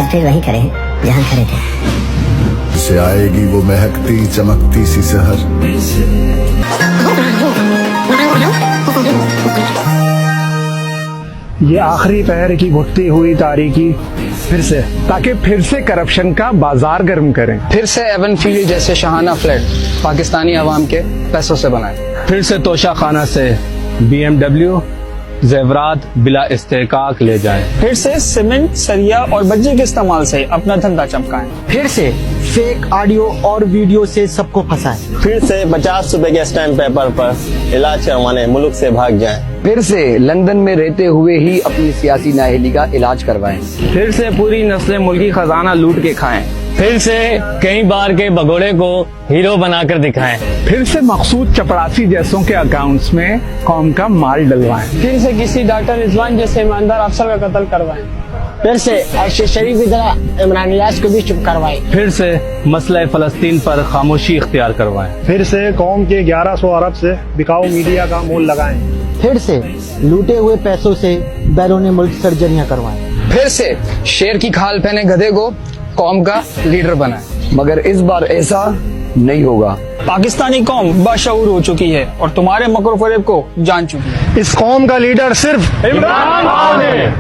آج پھر وہیں کھڑے ہیں جہاں کھڑے تھے. سے آئے گی وہ مہکتی چمکتی سی سحر. یہ آخری پہر کی گھٹتی ہوئی تاریکی پھر سے، تاکہ پھر سے کرپشن کا بازار گرم کریں. پھر سے ایون فیلڈ جیسے شاہانہ فلیٹ پاکستانی عوام کے پیسوں سے بنائیں. پھر سے توشہ خانہ سے BMW زیورات بلا استحقاق لے جائیں. پھر سے سیمنٹ، سریا اور بجے کے استعمال سے اپنا دھندا چمکائیں. پھر سے فیک آڈیو اور ویڈیو سے سب کو پھنسائیں. پھر سے 50 روپے کے اسٹیمپ پیپر پر علاج کروانے ملک سے بھاگ جائیں. پھر سے لندن میں رہتے ہوئے ہی اپنی سیاسی نااہلی کا علاج کروائیں. پھر سے پوری نسلیں ملکی خزانہ لوٹ کے کھائیں. پھر سے کئی بار کے بگوڑے کو ہیرو بنا کر دکھائیں. پھر سے مقصود چپڑاسی جیسوں کے اکاؤنٹس میں قوم کا مال ڈلوائیں. پھر سے کسی ڈاکٹر رضوان جیسے ایماندار افسر کا قتل کروائیں. پھر سے عرش شریف کی طرح عمران الیاس کو بھی چپ کروائیں. پھر سے مسئلہ فلسطین پر خاموشی اختیار کروائیں. پھر سے قوم کے 1100 ارب سے بکاؤ میڈیا کا مول لگائیں. پھر سے لوٹے ہوئے پیسوں سے بیرون ملک سرجریاں کروائیں. پھر سے شیر کی کھال پہنے گدھے کو قوم کا لیڈر بنائیں. مگر اس بار ایسا نہیں ہوگا. پاکستانی قوم باشعور ہو چکی ہے اور تمہارے مکر و فریب کو جان چکی ہے. اس قوم کا لیڈر صرف عمران خان ہے.